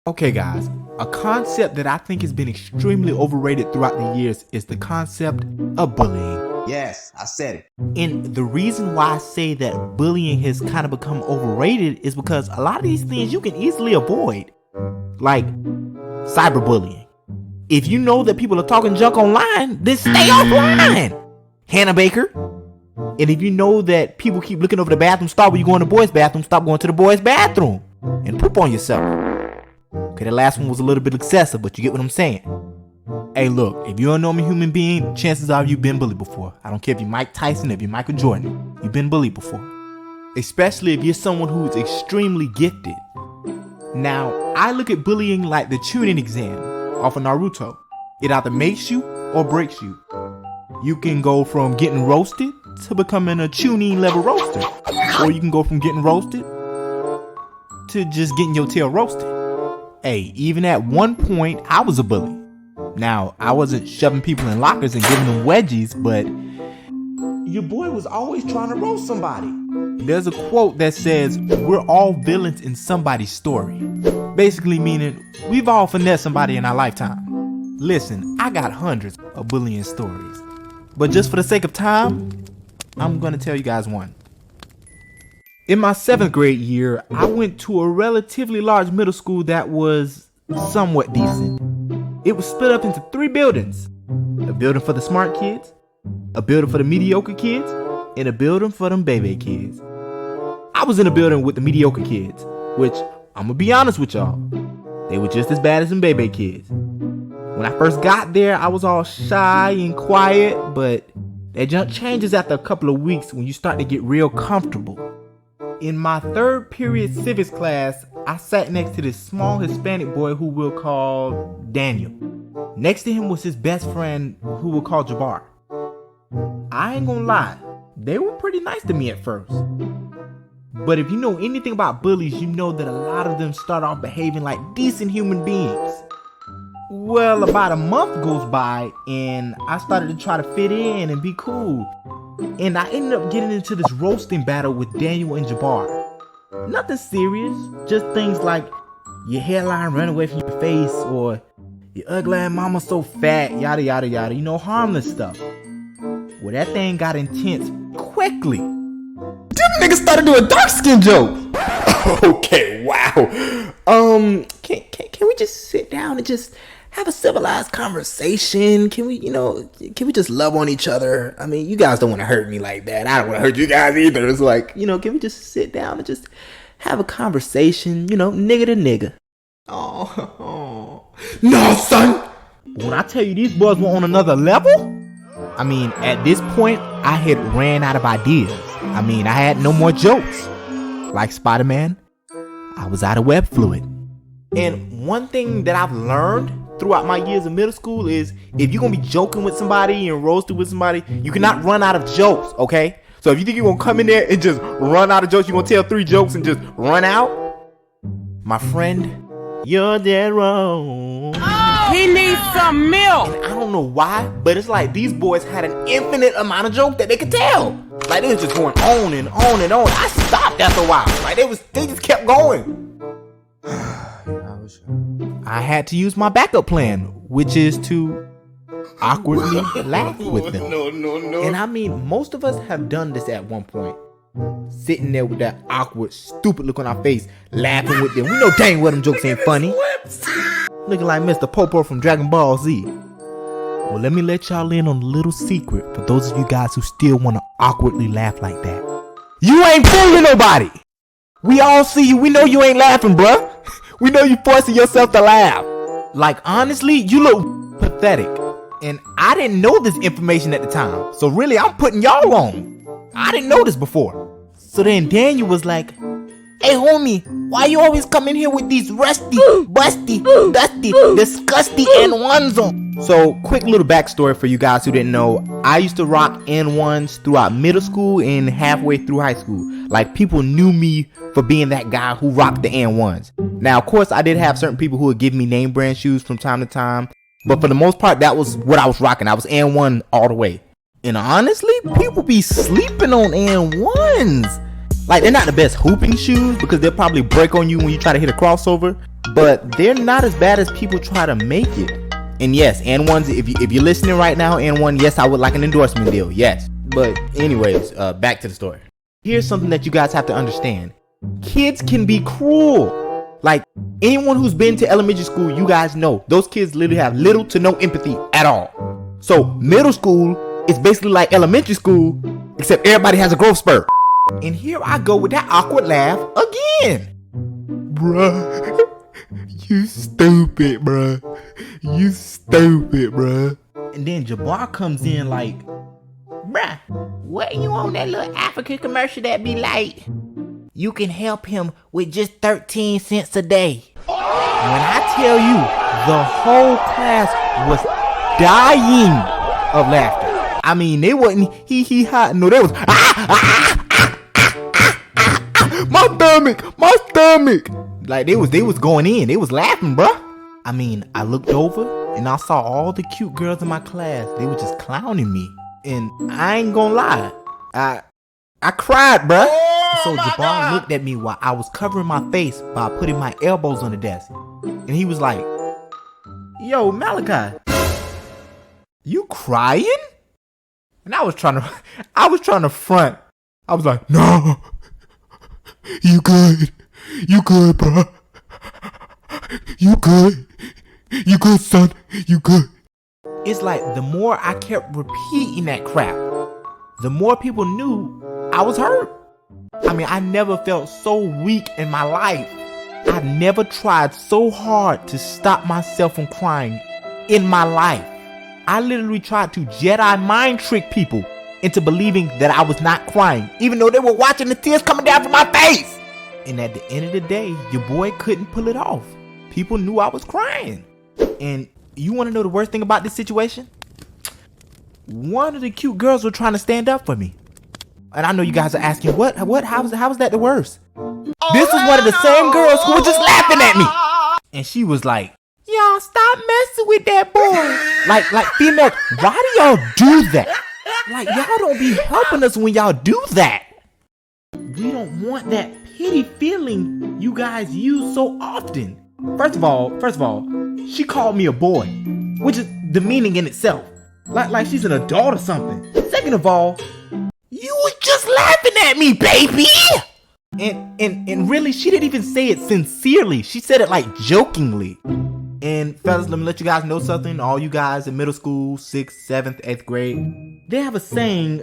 Okay guys, a concept that I think has been extremely overrated throughout the years is the concept of bullying. Yes, I said it. And the reason why I say that bullying has kind of become overrated is because a lot of these things you can easily avoid. Like cyberbullying. If you know that people are talking junk online, then stay offline. Hannah Baker. And if you know that people keep looking over the bathroom stall when you go in the boys' bathroom, stop going to the boys' bathroom and poop on yourself. Okay, the last one was a little bit excessive, but you get what I'm saying. Hey, look, if you're a normal human being, chances are you've been bullied before. I don't care if you're Mike Tyson, if you're Michael Jordan. You've been bullied before. Especially if you're someone who's extremely gifted. Now, I look at bullying like the Chunin exam off of Naruto. It either makes you or breaks you. You can go from getting roasted to becoming a Chunin level roaster. Or you can go from getting roasted to just getting your tail roasted. Hey, even at one point, I was a bully. Now, I wasn't shoving people in lockers and giving them wedgies, but your boy was always trying to roast somebody. There's a quote that says, we're all villains in somebody's story. Basically meaning, we've all finessed somebody in our lifetime. Listen, I got hundreds of bullying stories. But just for the sake of time, I'm gonna tell you guys one. In my 7th grade year, I went to a relatively large middle school that was somewhat decent. It was split up into 3 buildings. A building for the smart kids, a building for the mediocre kids, and a building for them baby kids. I was in a building with the mediocre kids, which, I'm gonna be honest with y'all, they were just as bad as them baby kids. When I first got there, I was all shy and quiet, but that junk changes after a couple of weeks when you start to get real comfortable. In my 3rd period civics class, I sat next to this small Hispanic boy who we'll call Daniel. Next to him was his best friend who we'll call Jabbar. I ain't gonna lie, they were pretty nice to me at first. But if you know anything about bullies, you know that a lot of them start off behaving like decent human beings. Well, about a month goes by and I started to try to fit in and be cool. And I ended up getting into this roasting battle with Daniel and Jabbar. Nothing serious, just things like your hairline run away from your face or your ugly ass mama so fat, yada yada yada, you know, harmless stuff. Well, that thing got intense quickly. Them niggas started doing dark skin jokes. Okay, wow. Can we just sit down and just have a civilized conversation? Can we just love on each other? I mean, you guys don't want to hurt me like that. I don't want to hurt you guys either. It's like, can we just sit down and just have a conversation, nigga to nigga? Oh. No, son! When I tell you these boys were on another level, I mean, at this point, I had ran out of ideas. I mean, I had no more jokes. Like Spider-Man, I was out of web fluid. And one thing that I've learned throughout my years of middle school is if you're gonna be joking with somebody and roasting with somebody, you cannot run out of jokes, okay? So if you think you're gonna come in there and just run out of jokes, you're gonna tell 3 jokes and just run out, my friend, you're dead wrong. Oh, he needs some milk. And I don't know why, but it's like these boys had an infinite amount of jokes that they could tell. Like they was just going on and on and on. I stopped after a while. Like they just kept going. I had to use my backup plan, which is to awkwardly laugh with them. No. And I mean, most of us have done this at one point. Sitting there with that awkward, stupid look on our face, laughing with them. We know dang well them jokes ain't funny. Looking like Mr. Popo from Dragon Ball Z. Well, let me let y'all in on a little secret for those of you guys who still want to awkwardly laugh like that. You ain't fooling nobody. We all see you. We know you ain't laughing, bruh. We know you forcing yourself to laugh. Like, honestly, you look pathetic. And I didn't know this information at the time. So really, I'm putting y'all on. I didn't know this before. So then Daniel was like, hey, homie, why you always come in here with these rusty, busty, dusty, disgusty N1s on? So, quick little backstory for you guys who didn't know. I used to rock N1s throughout middle school and halfway through high school. Like, people knew me for being that guy who rocked the N1s. Now, of course, I did have certain people who would give me name brand shoes from time to time. But for the most part, that was what I was rocking. I was N1 all the way. And honestly, people be sleeping on N1s. Like, they're not the best hooping shoes because they'll probably break on you when you try to hit a crossover. but they're not as bad as people try to make it. And yes, and ones, if you're listening right now, and one, yes, I would like an endorsement deal, yes. But anyways, back to the story. Here's something that you guys have to understand. Kids can be cruel. Like, anyone who's been to elementary school, you guys know those kids literally have little to no empathy at all. So middle school is basically like elementary school, except everybody has a growth spurt. And here I go with that awkward laugh again. Bruh, you stupid, bruh. You stupid, bruh. And then Jabbar comes in like, bruh, what you on that little African commercial that be like, you can help him with just 13 cents a day. When I tell you, the whole class was dying of laughter. I mean, they wasn't hot. No, they was my stomach. Like they was going in. They was laughing, bruh. I mean, I looked over and I saw all the cute girls in my class. They were just clowning me. And I ain't gonna lie, I cried, bruh. So Jabbar looked at me while I was covering my face by putting my elbows on the desk. And he was like, yo, Malachi, you crying? And I was trying to front. I was like, no, you good, bro. You good, son, you good. It's like the more I kept repeating that crap, the more people knew I was hurt. I mean, I never felt so weak in my life. I've never tried so hard to stop myself from crying in my life. I literally tried to Jedi mind trick people into believing that I was not crying, even though they were watching the tears coming down from my face. And at the end of the day, your boy couldn't pull it off. People knew I was crying. And you want to know the worst thing about this situation? One of the cute girls were trying to stand up for me. And I know you guys are asking, what? How was that the worst? This is one of the same girls who was just laughing at me. And she was like, y'all stop messing with that boy. Like female, why do y'all do that? Like, y'all don't be helping us when y'all do that. We don't want that pity feeling you guys use so often. First of all, she called me a boy, which is demeaning in itself. Like she's an adult or something. Second of all, you were just laughing at me, baby. And really, she didn't even say it sincerely. She said it like jokingly. And fellas, let me let you guys know something. All you guys in middle school, 6th, 7th, 8th grade, they have a saying,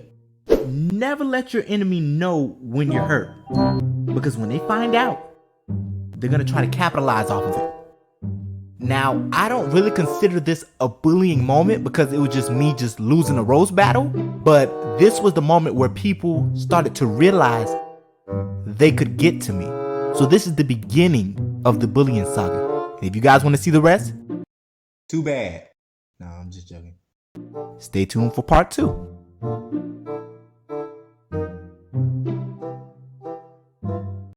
never let your enemy know when you're hurt. Because when they find out, they're gonna try to capitalize off of it. Now, I don't really consider this a bullying moment because it was just me just losing a roast battle. But this was the moment where people started to realize they could get to me. So this is the beginning of the bullying saga. And if you guys want to see the rest, Too bad. No, I'm just joking. stay tuned for part 2.